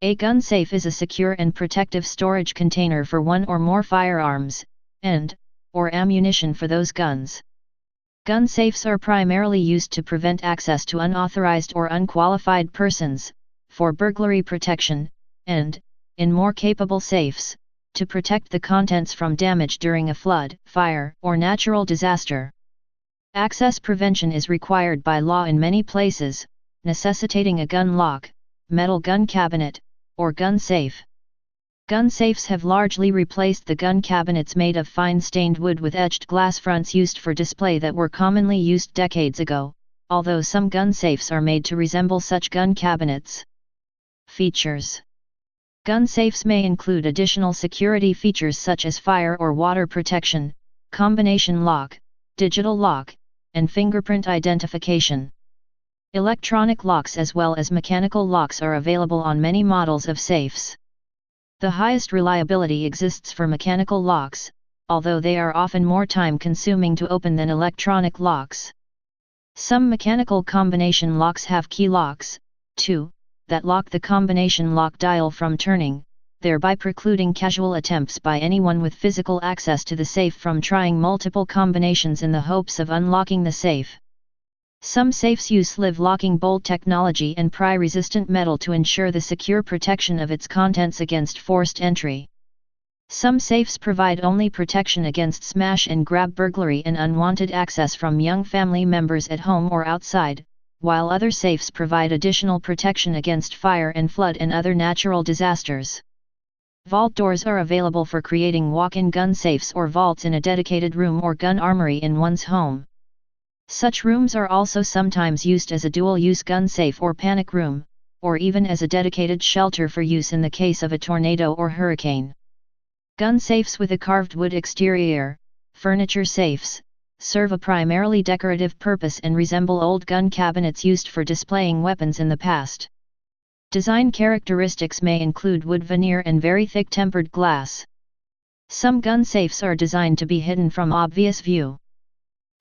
A gun safe is a secure and protective storage container for one or more firearms, or ammunition for those guns. Gun safes are primarily used to prevent access to unauthorized or unqualified persons, for burglary protection, and, in more capable safes, to protect the contents from damage during a flood, fire, or natural disaster. Access prevention is required by law in many places, necessitating a gun lock, metal gun cabinet, or gun safe. Gun safes have largely replaced the gun cabinets made of fine stained wood with etched glass fronts used for display that were commonly used decades ago, although some gun safes are made to resemble such gun cabinets. Features: gun safes may include additional security features such as fire or water protection, combination lock, digital lock, and fingerprint identification. Electronic locks as well as mechanical locks are available on many models of safes. The highest reliability exists for mechanical locks, although they are often more time-consuming to open than electronic locks. Some mechanical combination locks have key locks, too, that lock the combination lock dial from turning, thereby precluding casual attempts by anyone with physical access to the safe from trying multiple combinations in the hopes of unlocking the safe. Some safes use sleeve locking bolt technology and pry-resistant metal to ensure the secure protection of its contents against forced entry. Some safes provide only protection against smash and grab burglary and unwanted access from young family members at home or outside, while other safes provide additional protection against fire and flood and other natural disasters. Vault doors are available for creating walk-in gun safes or vaults in a dedicated room or gun armory in one's home. Such rooms are also sometimes used as a dual-use gun safe or panic room, or even as a dedicated shelter for use in the case of a tornado or hurricane. Gun safes with a carved wood exterior, furniture safes, serve a primarily decorative purpose and resemble old gun cabinets used for displaying weapons in the past. Design characteristics may include wood veneer and very thick tempered glass. Some gun safes are designed to be hidden from obvious view.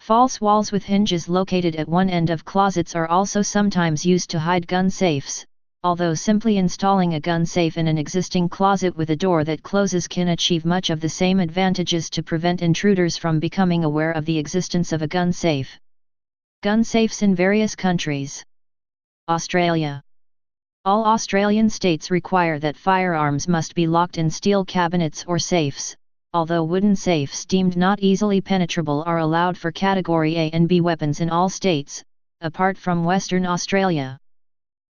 False walls with hinges located at one end of closets are also sometimes used to hide gun safes, although simply installing a gun safe in an existing closet with a door that closes can achieve much of the same advantages to prevent intruders from becoming aware of the existence of a gun safe. Gun safes in various countries. Australia. All Australian states require that firearms must be locked in steel cabinets or safes, although wooden safes deemed not easily penetrable are allowed for Category A and B weapons in all states, apart from Western Australia.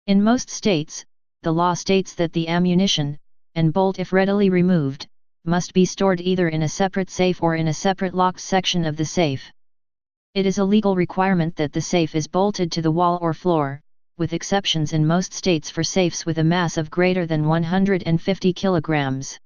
In most states, the law states that the ammunition, and bolt if readily removed, must be stored either in a separate safe or in a separate locked section of the safe. It is a legal requirement that the safe is bolted to the wall or floor, with exceptions in most states for safes with a mass of greater than 150 kilograms.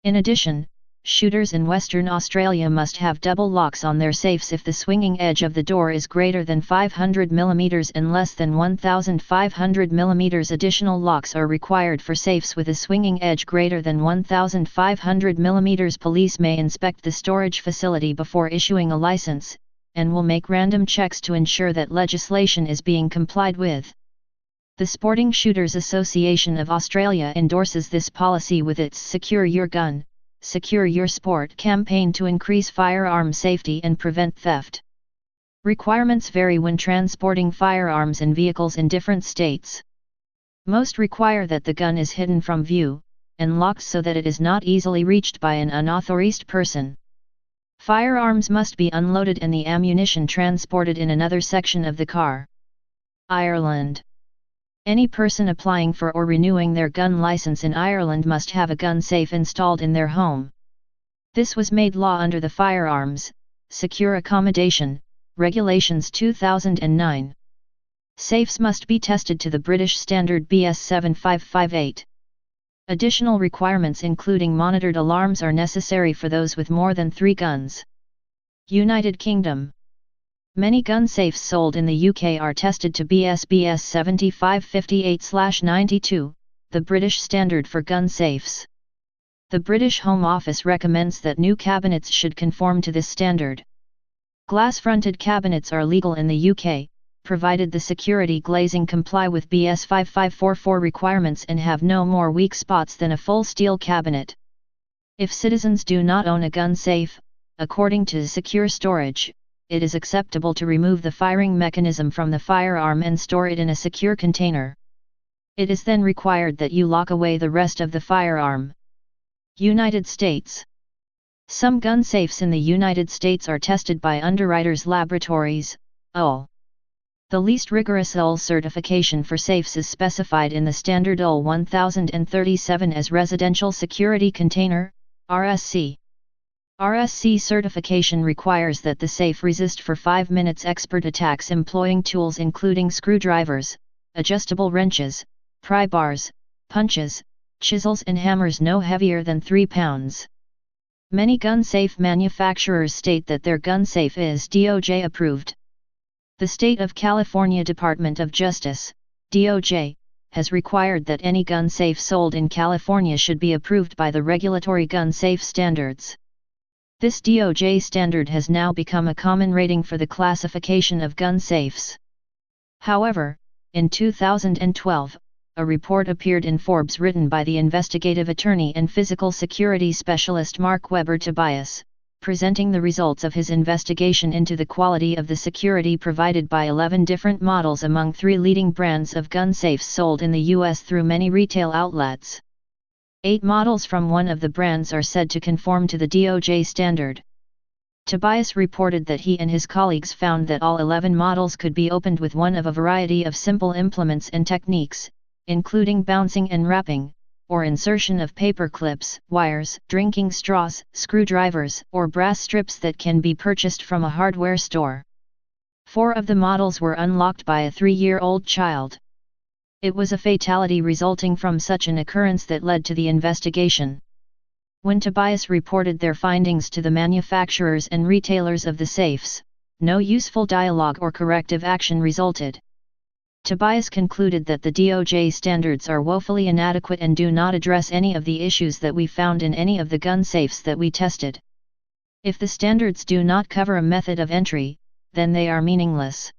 In addition, shooters in Western Australia must have double locks on their safes if the swinging edge of the door is greater than 500 mm and less than 1500 mm. Additional locks are required for safes with a swinging edge greater than 1500 mm. Police may inspect the storage facility before issuing a license, and will make random checks to ensure that legislation is being complied with. The Sporting Shooters Association of Australia endorses this policy with its Secure Your Gun, Secure Your Sport campaign to increase firearm safety and prevent theft. Requirements vary when transporting firearms in vehicles in different states. Most require that the gun is hidden from view, and locked so that it is not easily reached by an unauthorized person. Firearms must be unloaded and the ammunition transported in another section of the car. Ireland. Any person applying for or renewing their gun license in Ireland must have a gun safe installed in their home. This was made law under the Firearms, Secure Accommodation, Regulations 2009. Safes must be tested to the British standard BS 7558. Additional requirements including monitored alarms are necessary for those with more than 3 guns. United Kingdom. Many gun safes sold in the UK are tested to BS 7558/92, the British standard for gun safes. The British Home Office recommends that new cabinets should conform to this standard. Glass-fronted cabinets are legal in the UK, provided the security glazing comply with BS 5544 requirements and have no more weak spots than a full steel cabinet. If citizens do not own a gun safe, according to Secure Storage, it is acceptable to remove the firing mechanism from the firearm and store it in a secure container. It is then required that you lock away the rest of the firearm. United States. Some gun safes in the United States are tested by Underwriters Laboratories, UL. The least rigorous UL certification for safes is specified in the standard UL 1037 as Residential Security Container, RSC. RSC certification requires that the safe resist for 5 minutes expert attacks employing tools including screwdrivers, adjustable wrenches, pry bars, punches, chisels and hammers no heavier than 3 pounds. Many gun safe manufacturers state that their gun safe is DOJ approved. The State of California Department of Justice, DOJ, has required that any gun safe sold in California should be approved by the regulatory gun safe standards. This DOJ standard has now become a common rating for the classification of gun safes. However, in 2012, a report appeared in Forbes written by the investigative attorney and physical security specialist Mark Weber Tobias, presenting the results of his investigation into the quality of the security provided by 11 different models among 3 leading brands of gun safes sold in the U.S. through many retail outlets. 8 models from one of the brands are said to conform to the DOJ standard. Tobias reported that he and his colleagues found that all 11 models could be opened with one of a variety of simple implements and techniques, including bouncing and wrapping, or insertion of paper clips, wires, drinking straws, screwdrivers, or brass strips that can be purchased from a hardware store. 4 of the models were unlocked by a 3-year-old child. It was a fatality resulting from such an occurrence that led to the investigation. When Tobias reported their findings to the manufacturers and retailers of the safes, no useful dialogue or corrective action resulted. Tobias concluded that the DOJ standards are woefully inadequate and do not address any of the issues that we found in any of the gun safes that we tested. If the standards do not cover a method of entry, then they are meaningless.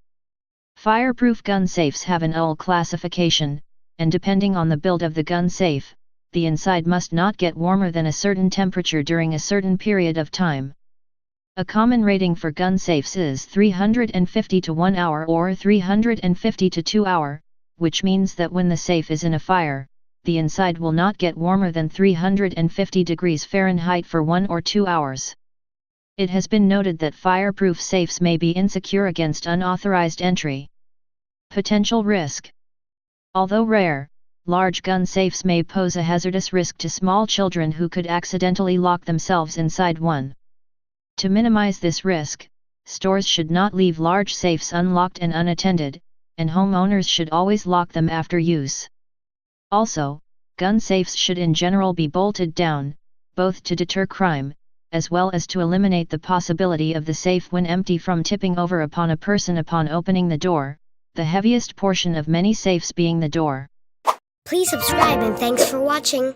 Fireproof gun safes have an UL classification, and depending on the build of the gun safe, the inside must not get warmer than a certain temperature during a certain period of time. A common rating for gun safes is 350 to 1 hour or 350 to 2 hour, which means that when the safe is in a fire, the inside will not get warmer than 350 degrees Fahrenheit for 1 or 2 hours. It has been noted that fireproof safes may be insecure against unauthorized entry. Potential risk. Although rare, large gun safes may pose a hazardous risk to small children who could accidentally lock themselves inside one. To minimize this risk, stores should not leave large safes unlocked and unattended, and homeowners should always lock them after use. Also, gun safes should in general be bolted down, both to deter crime, as well as to eliminate the possibility of the safe when empty from tipping over upon a person upon opening the door, the heaviest portion of many safes being the door. Please subscribe and thanks for watching.